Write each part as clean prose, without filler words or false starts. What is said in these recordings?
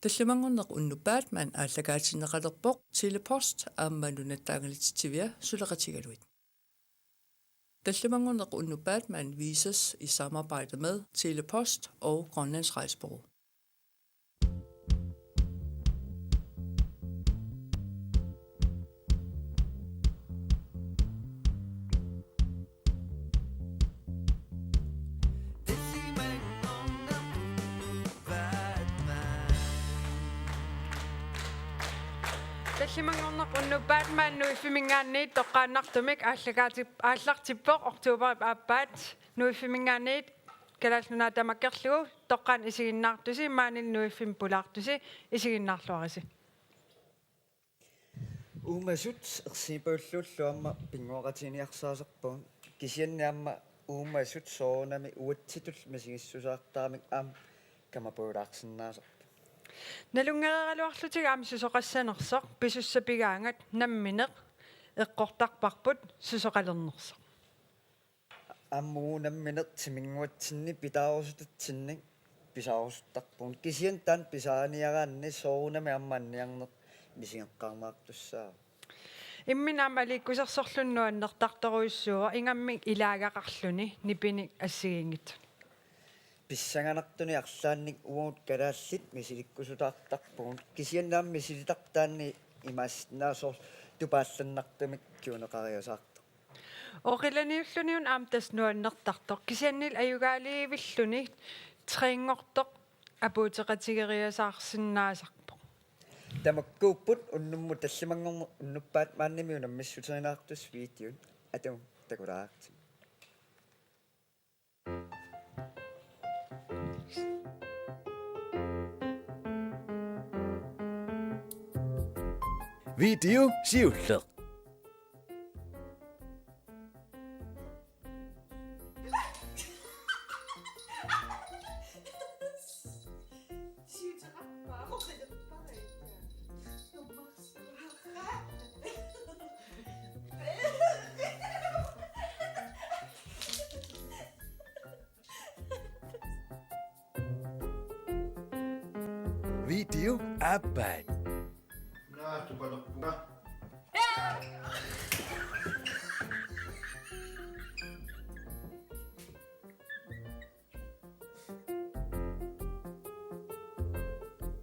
Таллимангорнеқ уннуппаат маан ааллагаатиннеқалерпоқ телепост аамманунаттаангалитсивиа сулеқатигалуит. Tallimangorneq unnupaat man vises i samarbejde med Telepost og Grønlands Rejsbureau. Tallimangorneq unnupaat man nuifimingaanniit toqqaannartumik aallartippoq oktuuberi aappaat nuifimingaanniit kalaalnunaa tamakkerlugu toqqaan isiginnaartusi maanin nuiffim pulaartusi isiginnaarluarisi. Uumasut ersiipulluulluamma pinguaqatiniarsaasarpuun kisianniamma uumasut soonami uatsitul masigissusaartaamik aam kamapuulaarsinnaasar. Nalungereraluarlutig aam susoqassanersoq pisussapigaangat nammineq eqqortarparput susoqalernersoq. Ammuunammineq timinguatsinni pitaarusutatsinnik pisaarusuttarpuun kisian taan pisaaniaraanni soonami ammanniarneq misigeqqarmaartussaa. Imminaam aliikkusersorlunnuannertartoruissuuga ingammik ilaagaqarluni nipinik assigingit. Pissanganartuni arlaannik uut kalaallit misilikkusutaartarpuun kisiannaam misilitartaanni imaassinnaasor tupaallannartumik kiuneqariusaartu. Oqilaniulluniun aam tasnuannertartoq kisiannil ajugaaliivilluni triingortoq apuuteqatigeriasaarsinnaasarpoq. Tamakkuupput unnummu tallimangorneq unnuppaat maannimiunam missuterinаарtus videon atum takulaarti. Video siulleq. Video aappaat.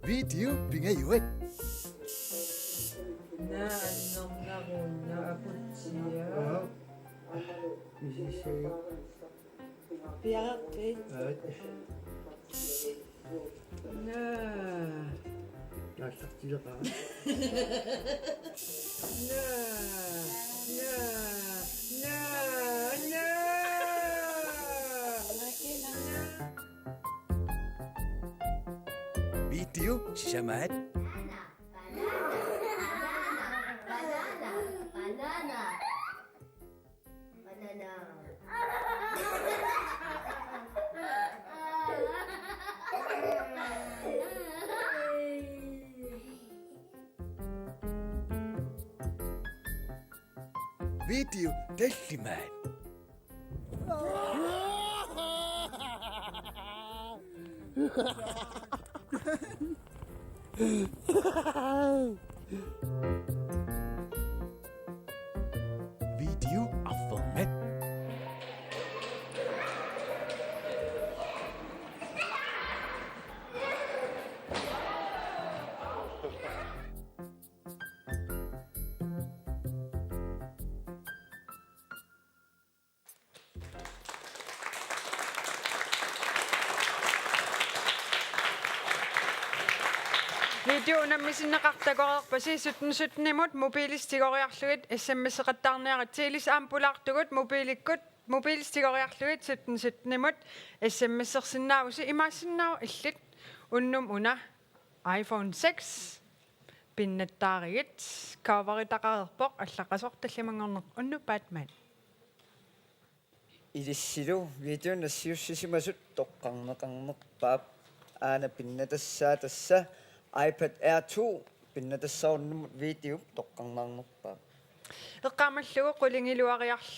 Video pingajuat. Naannornarunna aputsia. Piaraqpi. Naallartileqaa. Video sisamaat. Video tallimaat. Video afformat. Videonammisinneqartagoreerpasi 17 mobiilistigoriarlugit SMS-eqattaarniarat tiilis ampulaartugut mobiilistigoriarlugit 17 SMS-ersinnaavusi imaassinnaavu illit unnum una iPhone 6 pinnattaarigit coveritaqareerpoq allaqasoq tallimangorneq unnupaatmaat. Ilissilu videon nassiussisimasut toqqarneqarnerpaap aana pinnatassaa tassa iPad Air 2 pinnatassaarunnumut video toqqarnaarnerpaap. Eqqaamallugu qulingiluariarl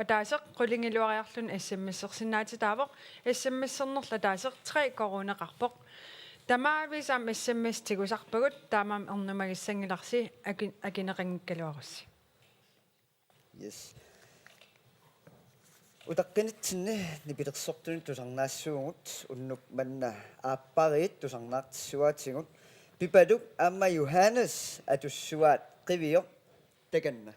ataaseq qulingiluariarlun SMS-ersinnaatitaavoq SMS-ernerla ataaseq 3 koroneqarpoq Тамаависам SMS-тигусарпагут таамаам эрнумагиссангиларси акинеқингккалуарусси. Yes. Utaqqinitsinni nipitersortuni tusarnaassuugut unnuk manna aappariit tusarnaartissuaatigut pipaluk aamma Johannes atussuaat qivio takanna.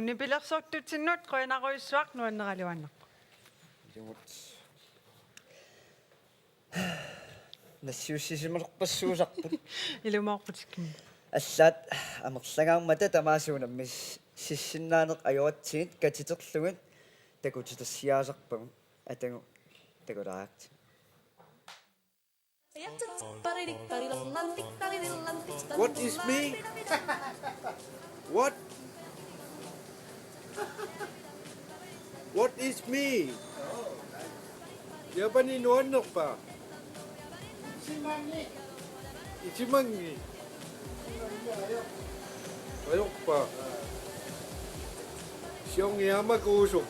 Nipilersortutsinnuut qoinaruissuaq nuanneraliuanneq. Jumut. Nassiussisimorpassuusarput. Ilumorputikkim. Аллаат амерлангааммата тамаасуунаммис сиссиннаанеқ ажуатсигит катитерлугит такутитассиаасарпагу атагу такулаакти. What is me? What? What is me? Yapanin ano pa? Ichimangi. Ayok pa. Siyong yamakusok.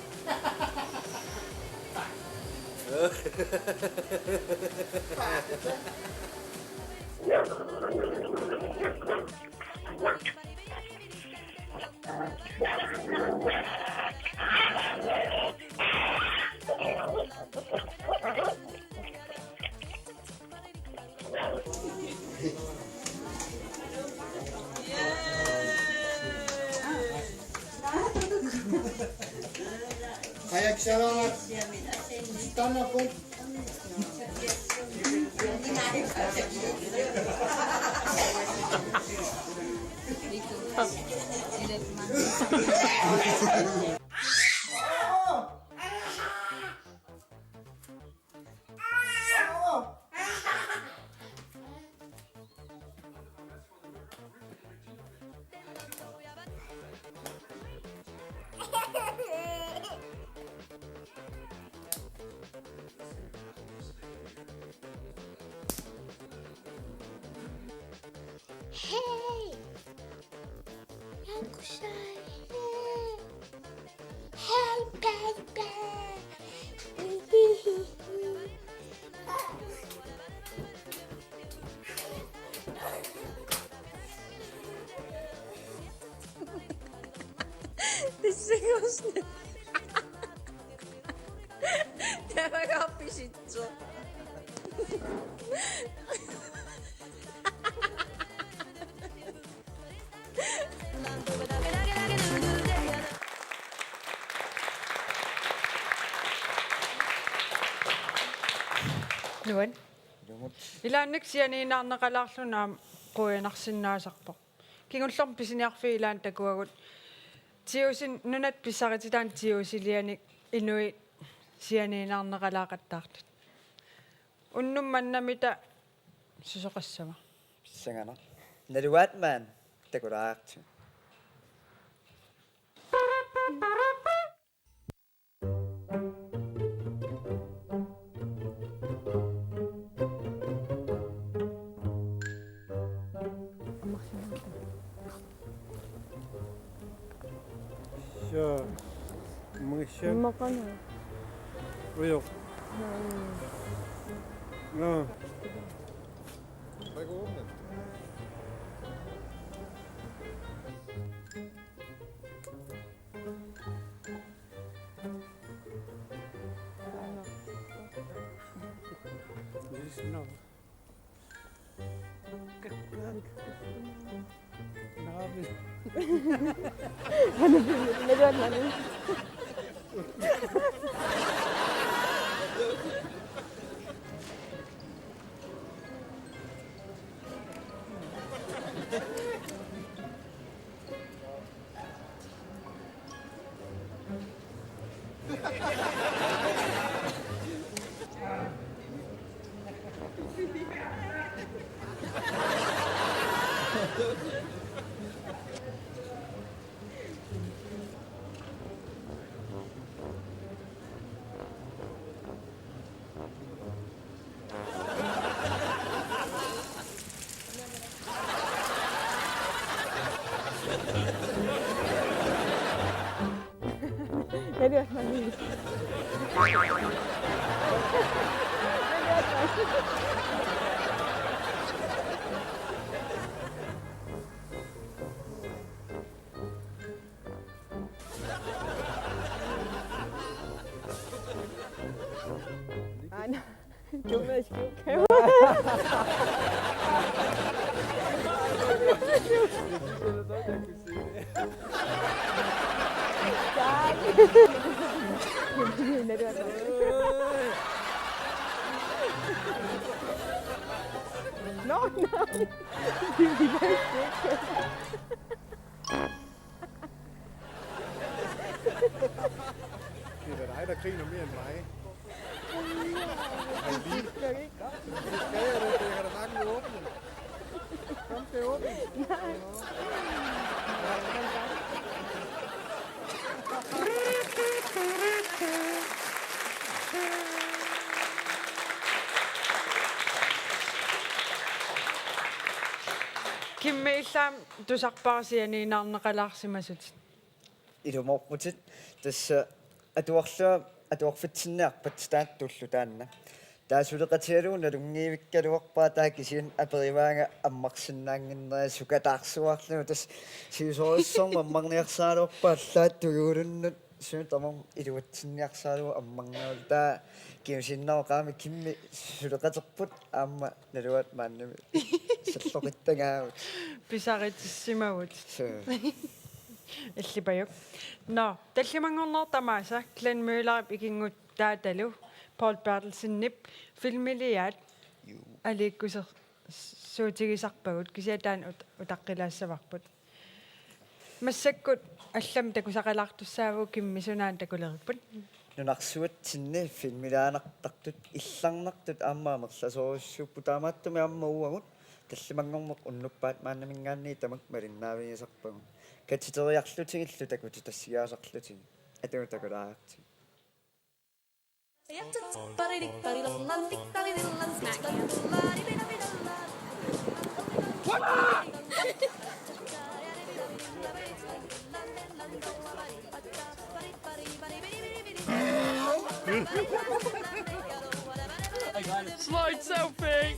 Kayak salamat. Tanah pun. Hey! Uncle Shy, hey! Hey, baby! Seriously. 내가 앞이 있죠. Nuan. Ilaannik sianiinaarnaqalaarlunaam quyanarsinnaasarpoq. Kingullorm pisiniarfi ilaan takuagut. Tiusin nunat pissarititaan tiusilianik inui sianiinaarnaqalaaqattaartut. Unnum mannamita susoqassama. Sangana. Naluat man. Takuraaqtu. Siya. Mga siya. Uyok. No. Bago na. No. Det er dig, der griner mere end mig. Kimmeillam tusarparsianiinaarneqalaarsimasut. Ilumorputit tassa atuorfitsinnearpat taattullu taanna. Taasuleqatigaluuna lungiivikkaluarpaa taakisian aperivaanga ammarsinnaanginneria sukataarsuarlunu tas siusorissorma ammarniarsaaluarpaa allaattugulunnut suutamam iluatsinniarsaalu ammarnaul taa kiusinnaoqaami kimmi suleqaterput aamma naluat maannami salloqittagaavut Pisaritissimagut. Иллипаюк. Но, таллимангорнертамааса Glenn Møller ikinggut taatalu Paul Bertelsen-nip filmiliat аликкусер суутигисарпагут кисиатаан утаққилаассаварпут. Массаккут аллам такусақалаартуссааву киммисунаан такулериппут. нунарсуат синни филмилаанартартут илларнартут аамаамерласоруссууппу таамааттуми аммауагут таллимангормоқ уннуппаат мааннамингаанни тамак малиннаавиисарпагу катитериарлутигиллу такути тассиаасарлутиги атуутакулаарти Slide selfie.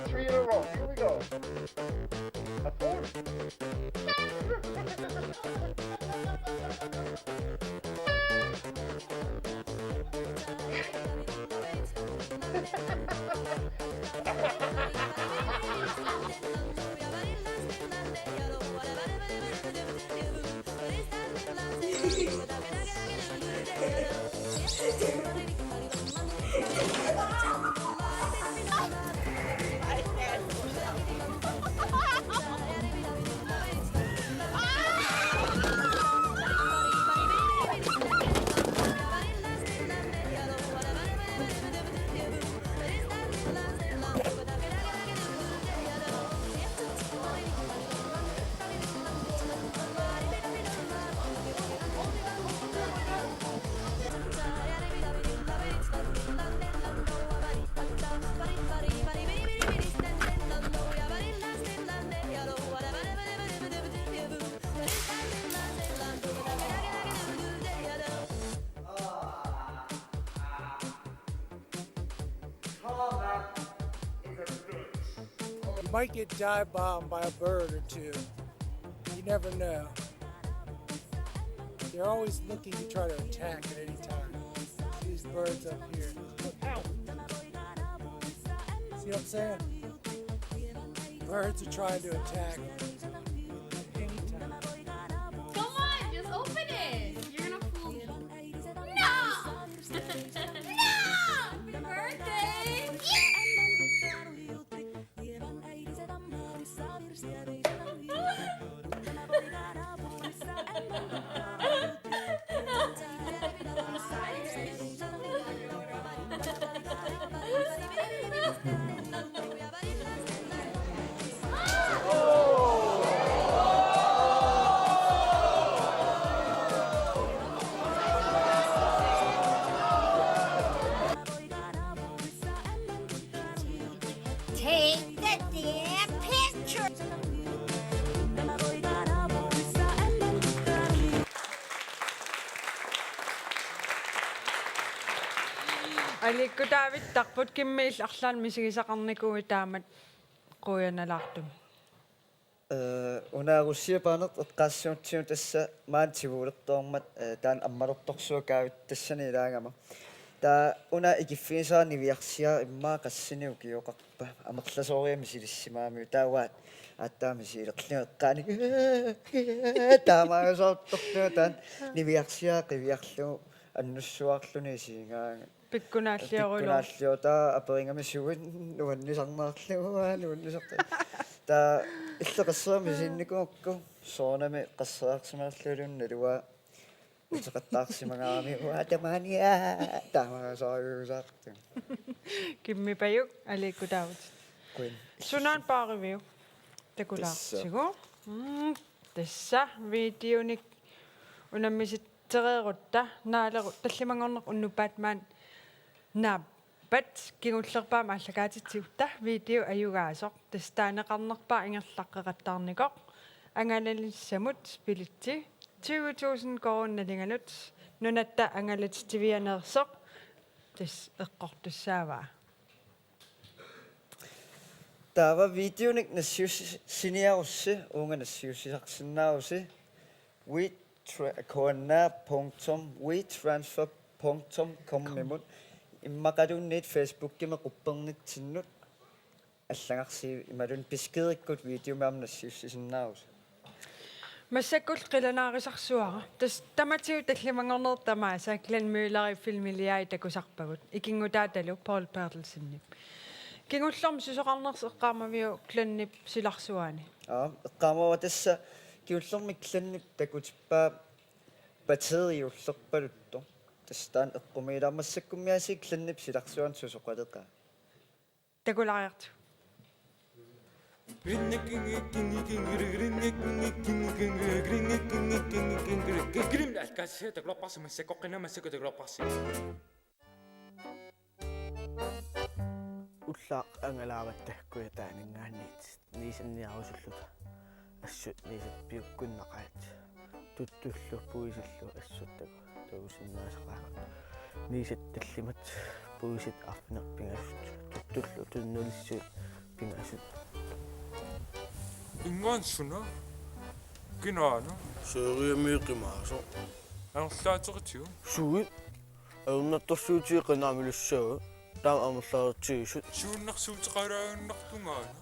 Three in a row. Here we go. A four. You might get dive bombed by a bird or two. You never know. They're always looking to try to attack at any time. These birds up here. Ow! See what I'm saying? Birds are trying to attack at any time. Come on, just open it. You're gonna fool me. No! No! Birthday! Oh! аликку таавит тарпут киммиил арлаан мисигисақарникуи таамат қуяналаартум унаагуссиапаанерт эққаассуутсиу тасса маантигуулертоормат таан аммалорторсуакаавит тассани илаагама таа уна икиффисаани виарсиа иммаа qassiniu киоқарпа амерласоориами силиссимаами тааваат аттаами силеқлиу эққаани таамаасаартторнуа таан нивиарсиа қивиарлу аннуссуарлуни сиингаага пиккунааллиорулу таа аперингами сугин нуаннисарнаарлугаа нуаннисарта таа иллеқассаами синникуакку соонами qassаарсимаарлулунна луа утеқаттаарсимагаами уатаманиа таамаасааюусаарту киммипаюк аликкутаавут куин сунаан пааривиу такулаарсигу тасса видеоник унаммиситтерерутта наалеру таллимангорнеқ уннупаат маан нааппат кигуллерпаама аллагаатитсиутта видео аюгаасоқ тастаанеқарнерпаа ингерлаққеқаттаарникоқ ангалалиссамут пилитси 20,000 коронналинганут нунатта ангалатитивианерсоқ тас эққортуссааваа таава видеоник нассиус синиарусси уунганассиуссисарсинааруси wittransfer.com мимут иммақалуунниит Facebook киме қуппернитсиннут аллагарси ималун пискериккут видеомаам нассиуссисиннаарус массаккул қиланаарисарсуара тас таматиу таллимангорнер тамааса Glenn Møller филмилиаи такусарпагут икингутааталу Paul Bertelsen-нип кингуллерм сусоқарнерс эққаамавиу кланнип силарсуаани эққаамава тасса киуллерми кланнип такутиппаа батериуллерпалутто тастаан эққумиилаамассаккуммиаси кланнип силарсуан сусоқалеқаа такулариарту уллаа ангалааваттаккуя таанингаанниит нисанниарусуллута ассут нисаппиуккуннақаат туттуллу пуисиллу ассуттаку таусиннаасақаа нисатталлимат пуисит арфинерпингасут туттуллу туннулиссуут пингасут ингансуна кинаана сөөриамиэқимаасо арлаатеритиу суит ауннатторсуутиэқинаамилуссаа таам амерлаартиисут сууннарсуутеқалаагуннартунгаана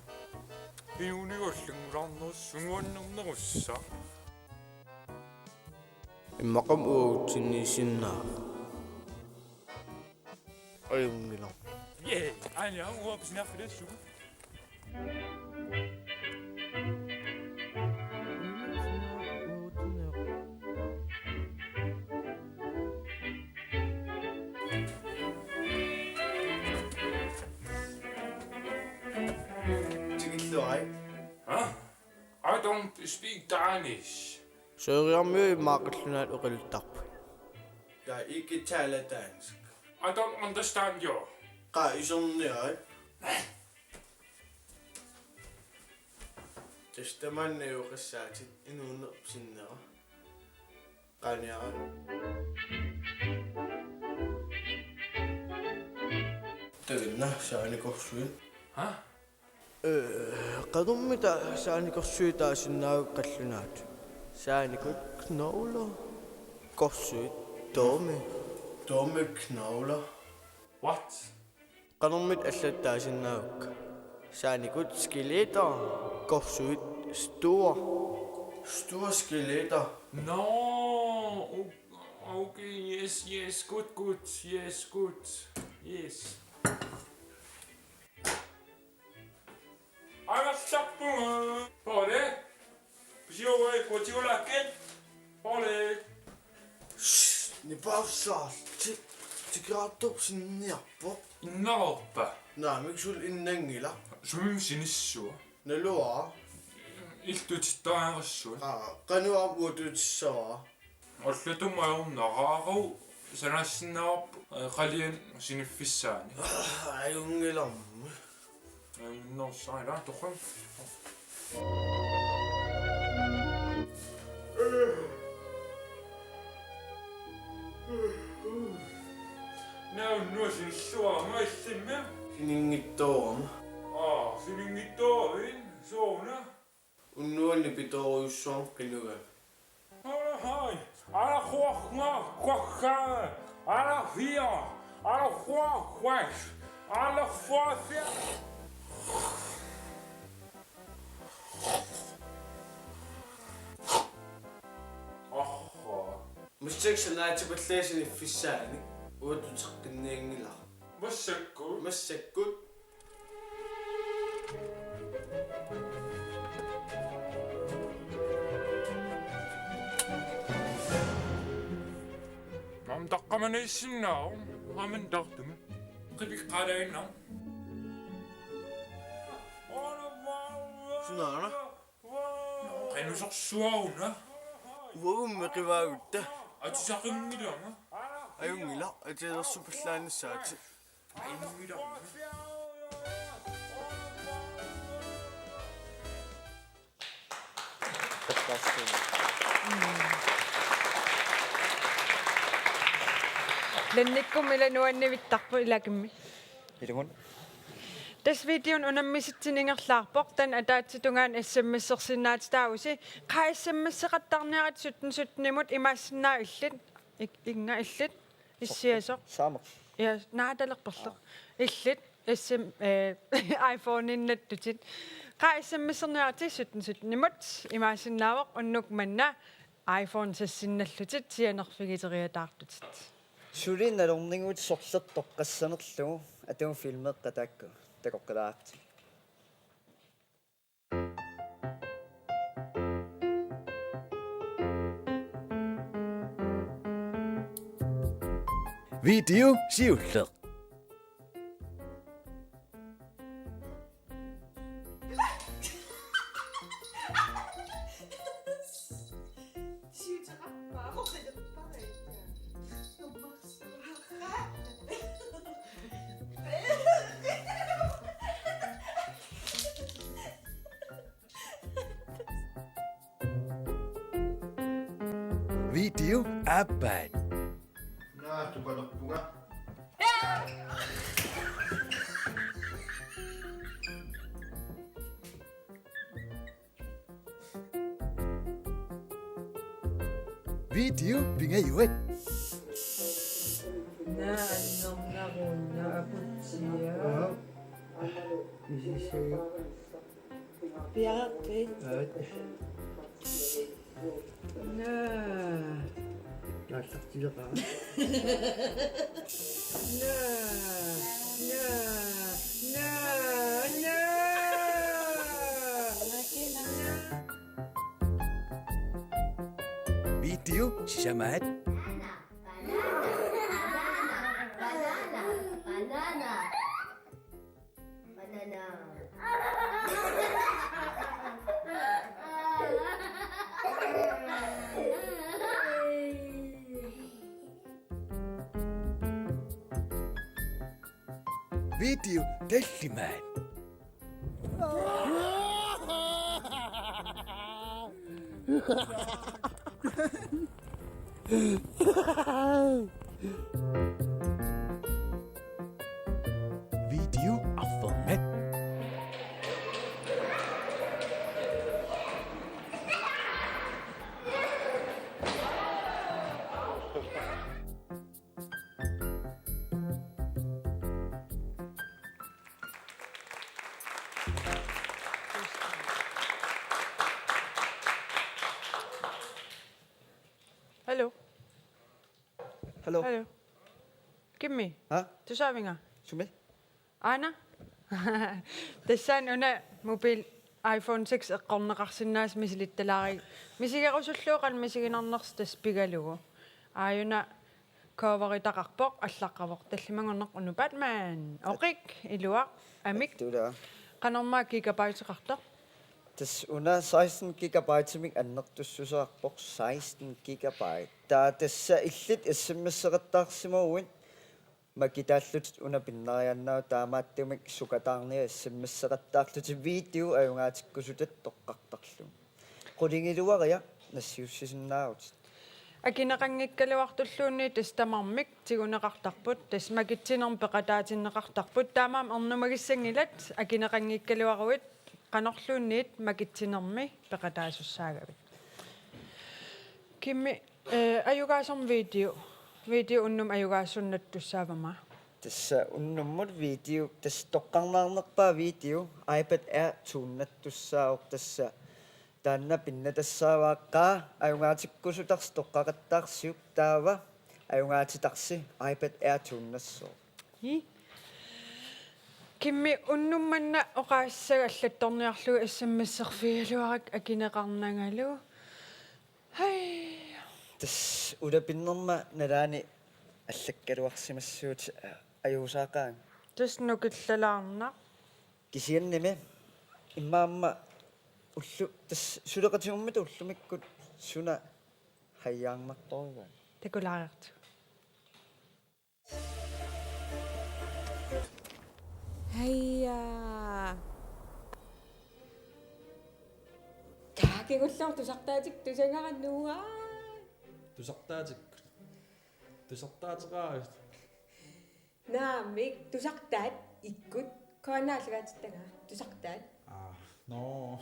иуниуллунгуларнерус сунгуаннернерусса иммақам уутиннисиннаа аюнгила аня уопснарфлэссу I don't speak Danish. Sørgermø markedslunat uqiltarp. Jeg ikke taler dansk. I don't understand you. Rejserne. Testaman er jo resat en under sinner. Rejnere. Tønner, så er det godt synd. Hæ? Qadummita saanikorsuitaasinnaaqqallunaat saanikut knogler korsuit Dumme knogler. What? qadummit allattaasinnaaukka saanikut skeletter korsuit Store skeletter. No. Okay, yes, good, yes, good. Yes. Arrasappunga. Pole. Pisiowai kotiolaken. Pole. Ni pausaa. Tigraattu sinniappo. Innaroppa. Naamiksul innangila. Sumimsinissua. Nalua. Iltutittaangersuun. Qanuapuututsaa. Ollutumajornaraaru sanassinnaarpu qalian siniffissaani. Ajungilammu. Norsaila toqan. Nuosin suoma simme. Siningittoorama. Siningittoin suona. Unnuanni pitoruussuam qinuga. Hai. Ala huahma kwakha. Ala hia. Ala huahwas. Ala huafia. Musseksanaatipallaasin iffissaani uututеққинниангила. Массаккут. Mam taqqamanissinnaau. Amen tartumi. Qipikqalainna. Sunaana. Qainusorsuaruna. Uummi qivaagutta. Atisaqingilama. Ajungila atilersupallaannissaati. Ainungilama. Lennikkum ilanuannivittarpu ilakimmi. Ilungun. Tas videon unammisittiningerlaarpoq tan ataatsitungaan assammassersinnaatitaagusi qaissammasseqattarniarat suttnimut imaassinnaa illit inga illit issiasoq Saamaq. ja naatalerperleq illit assam iPhone-innattutit qaissammasserniarati suttnimut imaassinnaawoq unnuk manna iPhone sassinnallutit sianerfigiteriataartutit. Sulin nalorningut sorlertoqqassanerlugu atun filmeqqataakku takoqqalaarti. Video siulleq. Video apan. Video bingayuat. Na annornarunna aputsia. Piaqarpit. Na. Naallartileqaa. Na. Na. Na. Na. Video sisamaat. Video tallimaan. Video afvanget. Hello. Hello. Hello. Kimmi. Ha? Tusaavinga. Sumi? Ana. Tassan una mobil iPhone 6 eqqorneqarsinnaas misilittalaari. Misigerusulluuqan misiginarners taspigalugu. Aayuna coveritaqarpoq allaqavoq tallimangorneq unu Batman. Oqik iluaq amik Tuula. qanormaa gigabyte-eqartoq. Tas una 16 gigabyte-mik annertussusaarpoq 16 gigabyte. Taa tassa illit issimmisseqattaarsimuuin makitaallutit una pinnariannaa taamaattumik sukataarnia issimmisseqattaarluti video ajungaatikkusutat toqqartarlu. Qulingiluaria nassiussisinnaarut. акинеқангиккалуартуллуунни тас тамармик тигунеқартарпут тас макитсинерм пеқатаатиннеқартарпут таамаам орнумагиссангилат акинеқангиккалуаруит qanorluunniit makitsinermi peqataasussаагavit kimmi ayugaasorm video unnum ayugaassunnattussaavama тасса уннуммут видео тас тоққарнаарнерпаа видео iPad Air тууннаттуссааур тасса таанна пинна тассаавааққаа аюнгаатиккусутарс тоққақаттаарсиук таава аюнгаатитарси iPad Air тууннассоо kimmi unnummanna oqaassага аллатторниарлугу ассаммассерфигалуарак акинеқарнангалу хай тас улапиннерма налаани аллаккалуарсимассуут аюусаақаан тас нукиллалаарна кисианниме иммаамма уллу тас сулеқатигуммит уллумиккут суна хайяармарторуга такулаариарту Хайя. Каагигуллаар тусартаатик тусангараннуугаа. Тусартаатеқаа. Наамик тусартаат иккут коанаалгаатиттага тусартаат. No.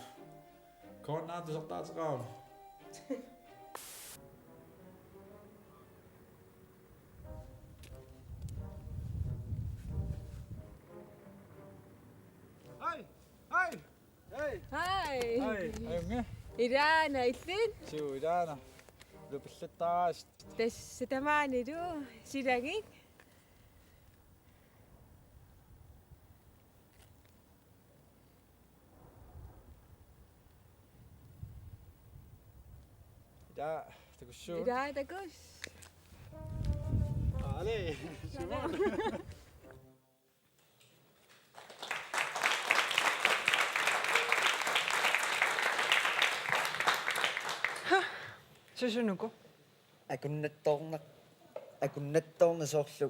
Korna тусартаатеқаа. Hi. Ayunga. Irana illin. Siu irana. Lupillataas. Tässä tamaaniru siragik. Ida takussu. Ira takus. Ale. сусунуку акуннатторнасоорлу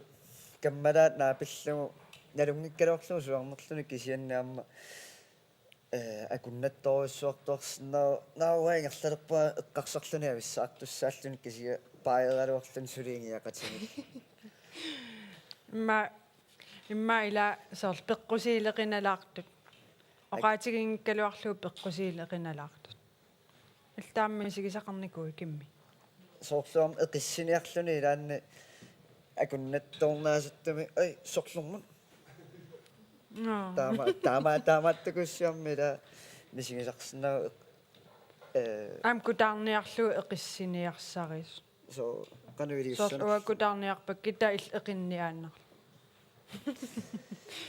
каммалаат наапиллугу налунгиккалоорлугу суарнерлуни кисианнаама акуннатторуссуартуарсинаа науаингерлалерпаа эққарсерлуни ависсаартуссааллуни кисиа паералуарлуни сулиингиақатигит имма ила сорл пеққусиилеқиналаартут оqaатигингккалуарлугу пеққусиилеқиналаартут алтаамми сигисақарникуи кимми соорлуам эқиссиниарлуни илаанни акуннатторнаасаттами ай сорлуммун таамааттакуссиармила мисигисарсинаа ам кутаарниарлугу эқиссиниарсарис so кануилиуссана сорл уаккутаарниарпак кита ил эқинниааннар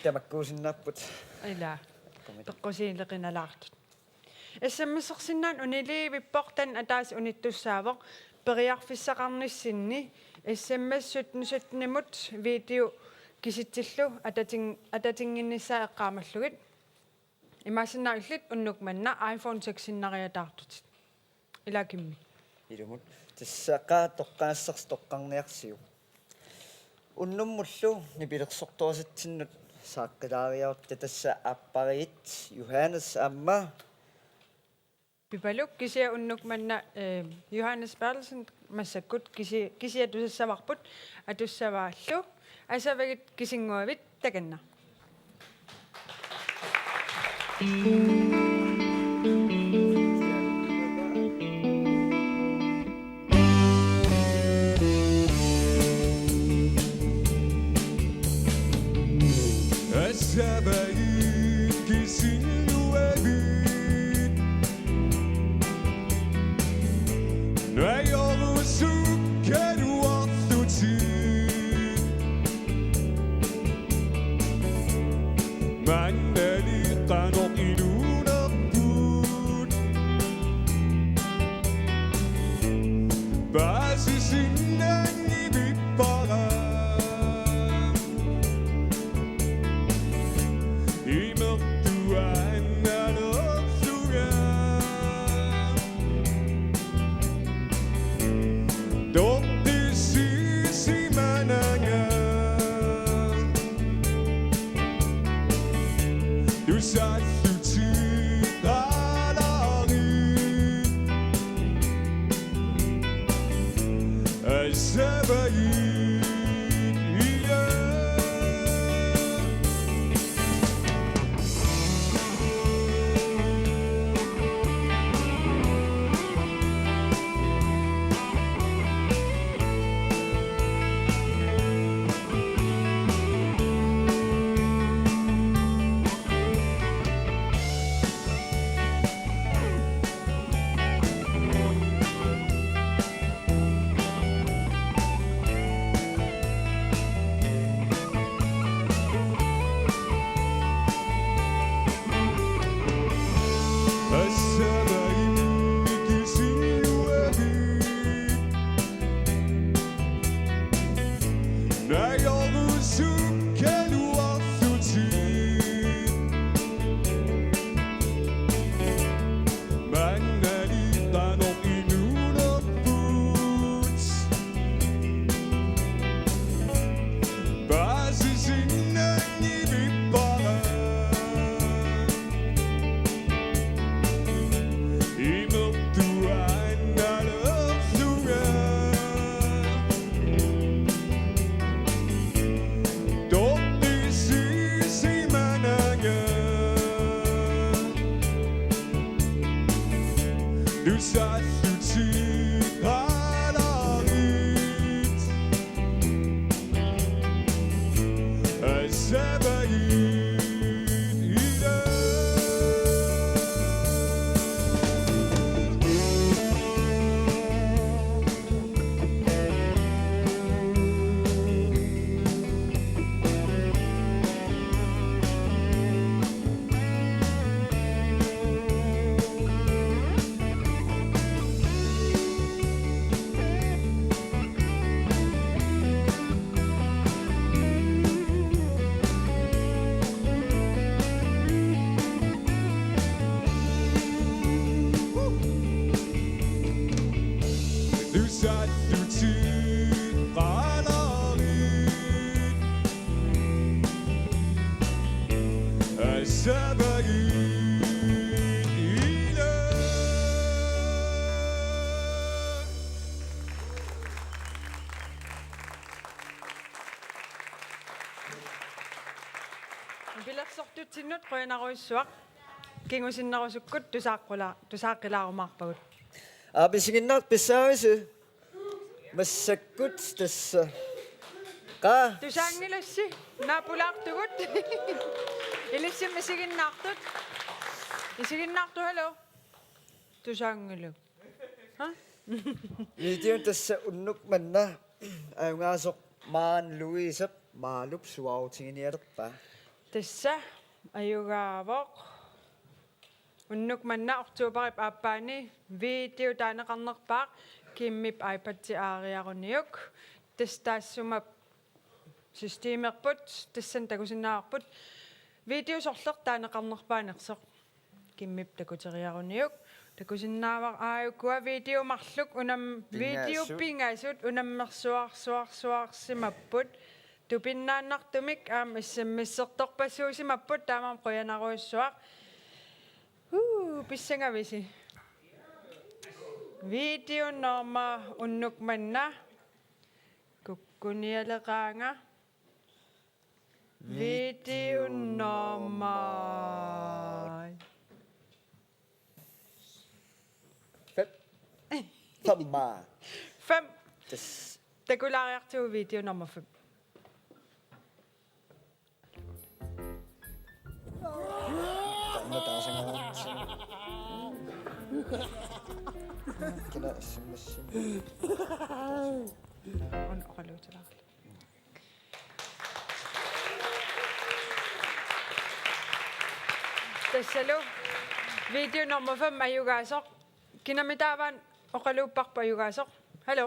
тамаккуусиннарпут ила пеққусиилеқиналаартут эссаммисерсиннаан унилиивиппортан атаас униттуссаавоқ периарфиссақарниссинни эссаммассут нусатнимут видео киситсиллу ататингиннссаа эққаамаллугит имаасиннаарлит уннукманна iPhone 6-иннариатаартут илакимми илумут тассақаа тоққаассерс тоққарниарсиу уннуммуллу нипилерсортуасатсиннут сааққилаариарта тасса аппариит Johannes амма пипалук кисиа уннукманна Johannes Bertelsen массаккут кисиа тусассаварпут атуссавааллу асавагит кисингуавит таканна Asavagit kisinuavit Nayorusukkaruarlutit Mannali qanor iluunarput Baasisinnaanni vippara Shot Bilersortutsinut qoyanaruissuaq kingusinnarusukkut tusaaqqilaarumаарpagut. Abisinginnaat pissaavisu massakkut tassa qa Tusaangilassi naapulaartugut ilissim isiginnaartut isiginnaartu halo tusaangiluk ha video tassa unnuk manna aungaasoq maan luisap maalup suautinginialerpa tassa ayugaavoq unnuk manna ortuuparip aappaani video taanaqarnerpaaq kimmip iPad-ti aariaruniuk testaassumap systeemerput tassan takusinnaarput video sorler taanaqarnerpaanersoq kimmip takuteriaruniuk takusinnaavaq aayukua video marluk unam video pingasut unammersuarsimmapput tupinnaannartumik aam issammissertorpassuusimapput taamam qoyanaruissuaq pissangavisi video norma unnuk manna kukkunialeqaanga video norma famma fem takulaariartuu video nummer 5 tamma taasanga kina ismassim on oqaluutala tassalo video nummer 5 ayugaasoq kinamitaavaan oqaluupparpa ayugaasoq hallo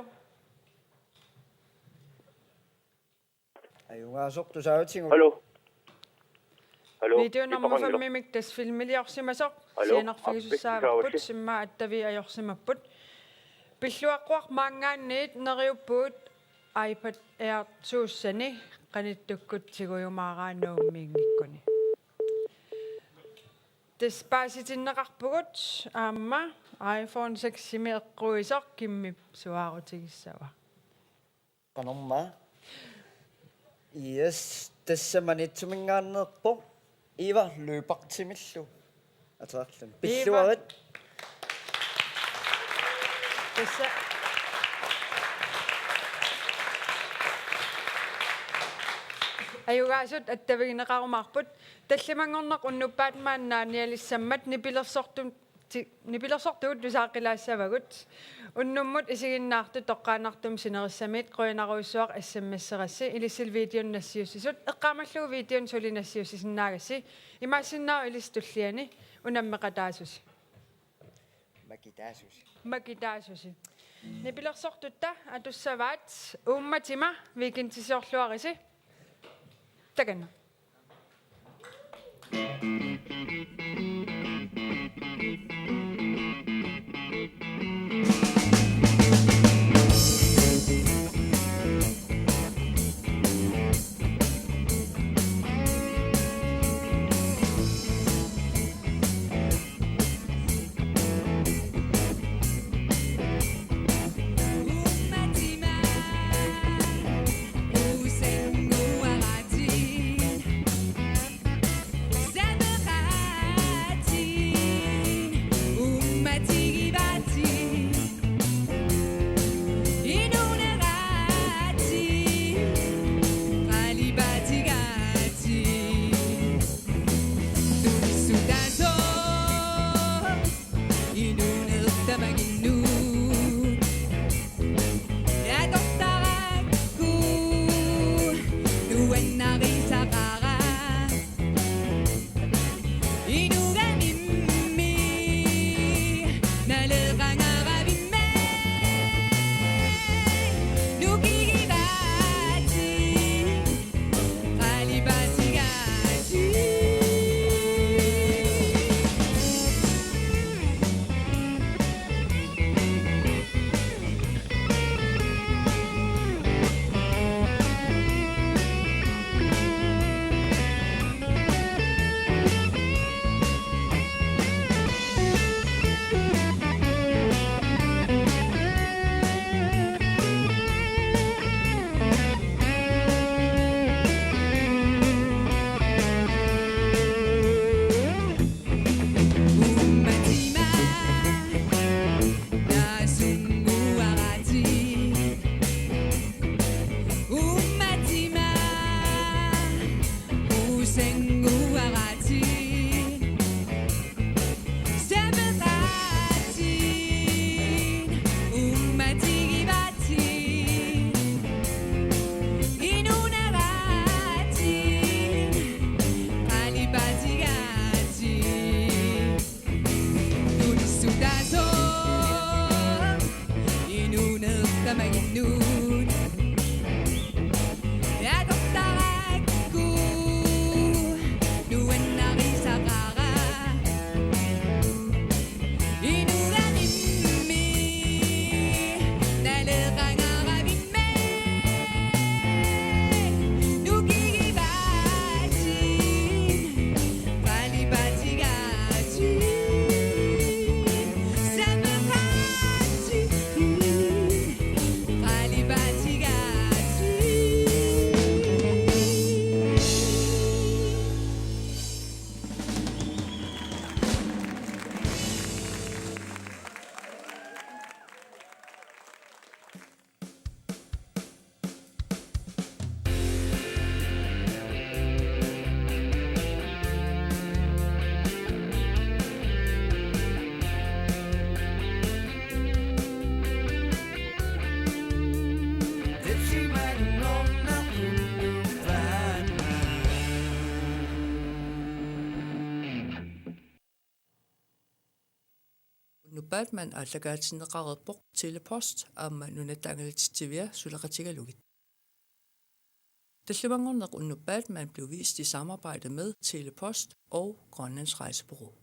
ayungaasoq tusaautigu Hallo. video nummer 5 mimik tas filmiliorsimasoq sianarfigusussaavapput simma attavi ajorsimapput pilluaqquaq maangaanniit neriuppuut iPad Air suussani qanittukkut siguyumaaraannuummiingikkuni taspaasitinneqarpugut aamma iPhone 6 simiiqquisoq kimmip suaarutigissava qanorma yes tassamanitsumingaannerpo iva løpartimillu atraarlan pilluarit tassa ayugaasut attavigineqarumaarput tallamangorneq unnuppaat maannaanialissammat nipilersortugut tusaaqilaassavagut unnummut isiginnaartu toqqaanartum sinerissamiit qoyanaruissuaq assammasserassi ilissil videon nassiussisut eqqaamallugu videon sulinassiussisinaagassi imaassinnaaru ilistulliani unammeqataasusi makitaasusi nipilersortutta atussavaat uummatima viikintisiorluarisi Takana. Batman аллагаатиннеқарерпоқ телепост аама нунаттаангалатитсивиа сулақатигалугит. Таллимангорнеқ унну Batman blev vist i samarbejde med Telepost og Grønlands Rejsebureau.